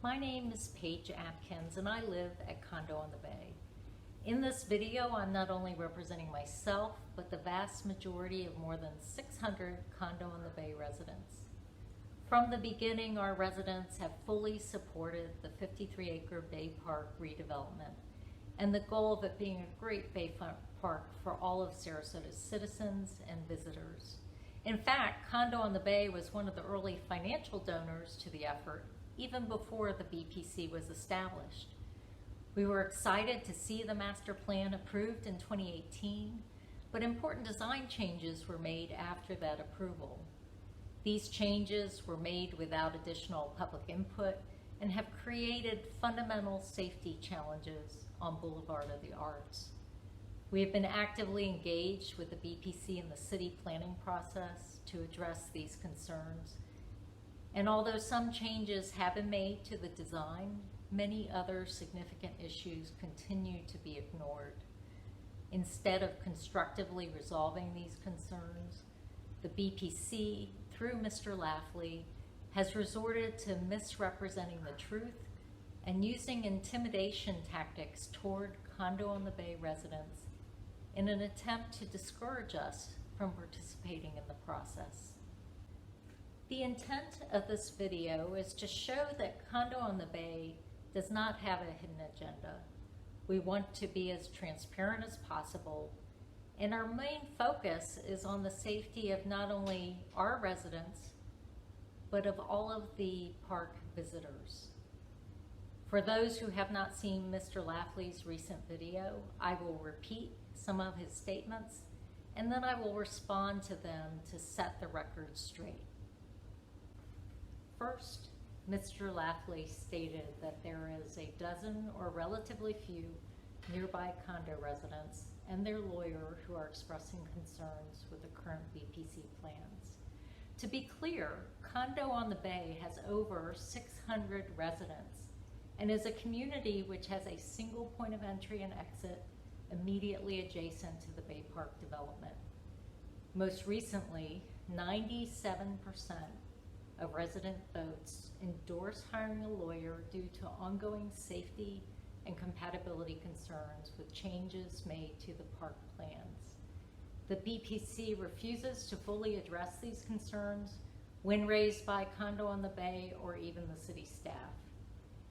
My name is Paige Atkins and I live at Condo on the Bay. In this video, I'm not only representing myself, but the vast majority of more than 600 Condo on the Bay residents. From the beginning, our residents have fully supported the 53-acre Bay Park redevelopment and the goal of it being a great bayfront park for all of Sarasota's citizens and visitors. In fact, Condo on the Bay was one of the early financial donors to the effort, even before the BPC was established. We were excited to see the master plan approved in 2018, but important design changes were made after that approval. These changes were made without additional public input and have created fundamental safety challenges on Boulevard of the Arts. We have been actively engaged with the BPC in the city planning process to address these concerns. And although some changes have been made to the design, many other significant issues continue to be ignored. Instead of constructively resolving these concerns, the BPC, through Mr. Lafley, has resorted to misrepresenting the truth and using intimidation tactics toward Condo on the Bay residents in an attempt to discourage us from participating in the process. The intent of this video is to show that Condo on the Bay does not have a hidden agenda. We want to be as transparent as possible, and our main focus is on the safety of not only our residents, but of all of the park visitors. For those who have not seen Mr. Lafley's recent video, I will repeat some of his statements, and then I will respond to them to set the record straight. First, Mr. Lafley stated that there is a dozen or relatively few nearby condo residents and their lawyer who are expressing concerns with the current BPC plans. To be clear, Condo on the Bay has over 600 residents and is a community which has a single point of entry and exit immediately adjacent to the Bay Park development. Most recently, 97% of resident votes endorsed hiring a lawyer due to ongoing safety and compatibility concerns with changes made to the park plans. The BPC refuses to fully address these concerns when raised by Condo on the Bay or even the city staff.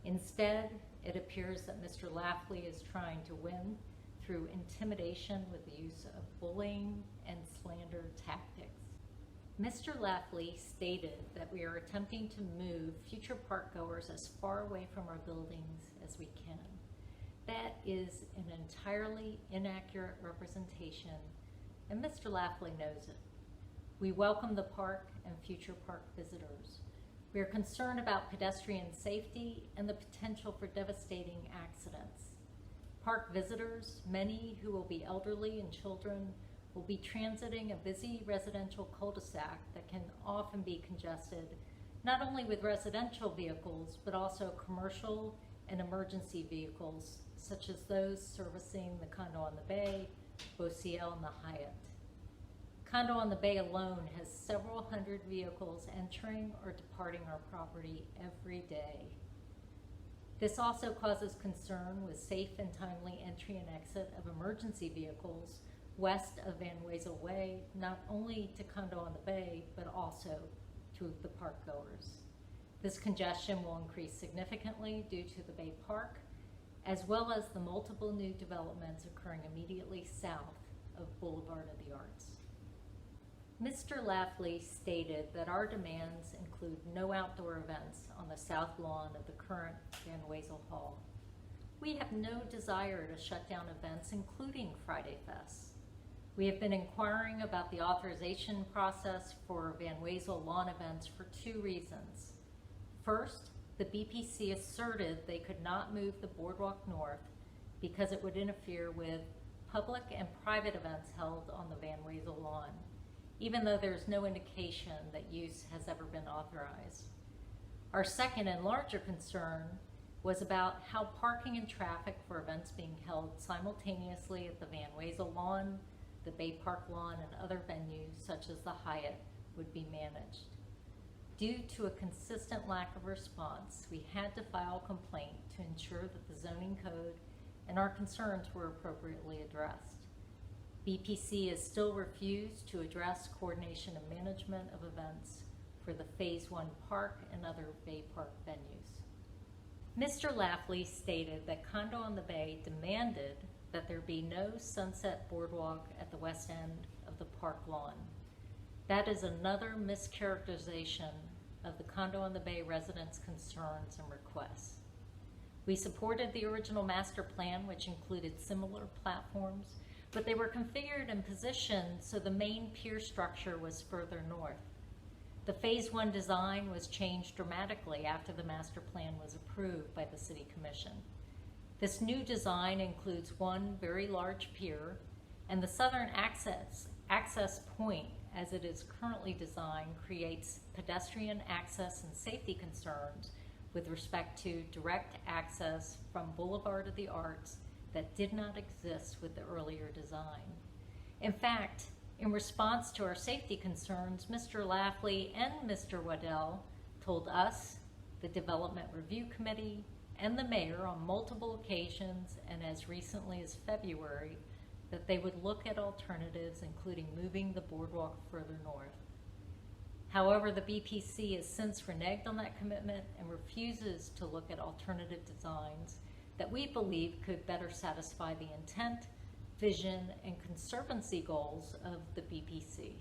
Instead, it appears that Mr. Lafley is trying to win through intimidation with the use of bullying and slander tactics. Mr. Lafley stated that we are attempting to move future park goers as far away from our buildings as we can. That is an entirely inaccurate representation, and Mr. Lafley knows it. We welcome the park and future park visitors. We are concerned about pedestrian safety and the potential for devastating accidents. Park visitors, many who will be elderly and children, will be transiting a busy residential cul-de-sac that can often be congested, not only with residential vehicles, but also commercial and emergency vehicles, such as those servicing the Condo on the Bay, Beauciel, and the Hyatt. Condo on the Bay alone has several hundred vehicles entering or departing our property every day. This also causes concern with safe and timely entry and exit of emergency vehicles west of Van Wezel Way, not only to Condo on the Bay, but also to the park goers. This congestion will increase significantly due to the Bay Park, as well as the multiple new developments occurring immediately south of Boulevard of the Arts. Mr. Lafley stated that our demands include no outdoor events on the south lawn of the current Van Wezel Hall. We have no desire to shut down events, including Friday Fest. We have been inquiring about the authorization process for Van Wezel lawn events for two reasons. First, the BPC asserted they could not move the boardwalk north because it would interfere with public and private events held on the Van Wezel lawn, even though there's no indication that use has ever been authorized. Our second and larger concern was about how parking and traffic for events being held simultaneously at the Van Wezel lawn, the Bay Park lawn, and other venues such as the Hyatt would be managed. Due to a consistent lack of response, we had to file a complaint to ensure that the zoning code and our concerns were appropriately addressed. BPC has still refused to address coordination and management of events for the Phase 1 park and other Bay Park venues. Mr. Lafley stated that Condo on the Bay demanded that there be no sunset boardwalk at the west end of the park lawn. That is another mischaracterization of the Condo on the Bay residents' concerns and requests. We supported the original master plan, which included similar platforms, but they were configured and positioned so the main pier structure was further north. The Phase 1 design was changed dramatically after the master plan was approved by the City Commission. This new design includes one very large pier, and the southern access point, as it is currently designed, creates pedestrian access and safety concerns with respect to direct access from Boulevard of the Arts that did not exist with the earlier design. In fact, in response to our safety concerns, Mr. Lafley and Mr. Waddell told us, the Development Review Committee, and the mayor on multiple occasions, and as recently as February, that they would look at alternatives, including moving the boardwalk further north. However, the BPC has since reneged on that commitment and refuses to look at alternative designs that we believe could better satisfy the intent, vision, and conservancy goals of the BPC.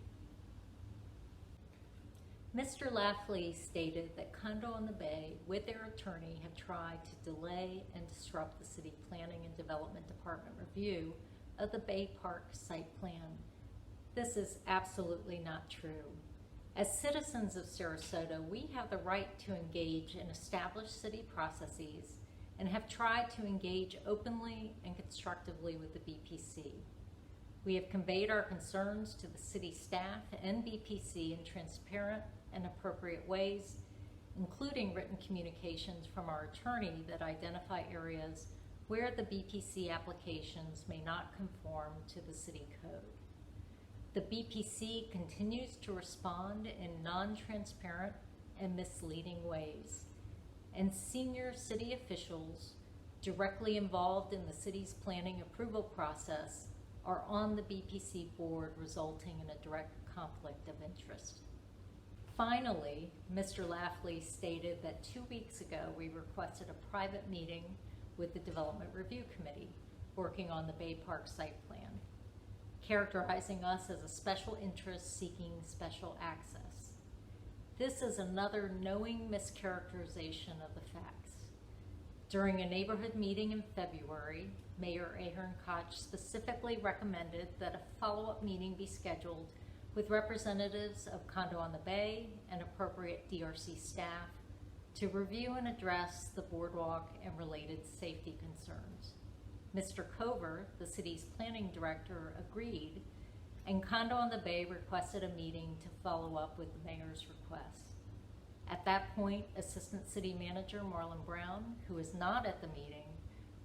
Mr. Lafley stated that Condo on the Bay, with their attorney, have tried to delay and disrupt the City Planning and Development Department review of the Bay Park site plan. This is absolutely not true. As citizens of Sarasota, we have the right to engage in established city processes and have tried to engage openly and constructively with the BPC. We have conveyed our concerns to the city staff and BPC in transparent and appropriate ways, including written communications from our attorney that identify areas where the BPC applications may not conform to the city code. The BPC continues to respond in non-transparent and misleading ways, and senior city officials directly involved in the city's planning approval process are on the BPC board, resulting in a direct conflict of interest. Finally, Mr. Lafley stated that 2 weeks ago we requested a private meeting with the Development Review Committee working on the Bay Park site plan, characterizing us as a special interest seeking special access. This is another knowing mischaracterization of the facts. During a neighborhood meeting in February, Mayor Ahern Koch specifically recommended that a follow-up meeting be scheduled with representatives of Condo on the Bay and appropriate DRC staff to review and address the boardwalk and related safety concerns. Mr. Cover, the city's planning director, agreed, and Condo on the Bay requested a meeting to follow up with the mayor's request. At that point, Assistant City Manager Marlon Brown, who was not at the meeting,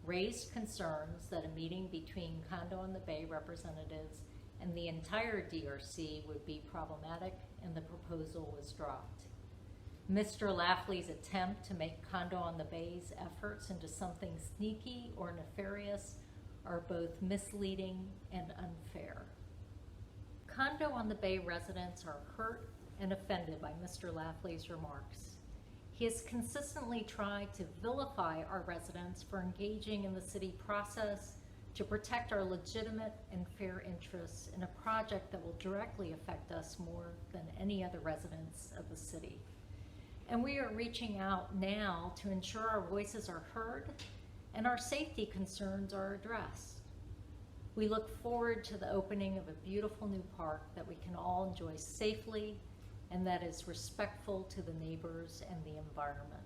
raised concerns that a meeting between Condo on the Bay representatives and the entire DRC would be problematic, and the proposal was dropped. Mr. Lafley's attempt to make Condo on the Bay's efforts into something sneaky or nefarious are both misleading and unfair. Condo on the Bay residents are hurt and offended by Mr. Lafley's remarks. He has consistently tried to vilify our residents for engaging in the city process to protect our legitimate and fair interests in a project that will directly affect us more than any other residents of the city. And we are reaching out now to ensure our voices are heard and our safety concerns are addressed. We look forward to the opening of a beautiful new park that we can all enjoy safely and that is respectful to the neighbors and the environment.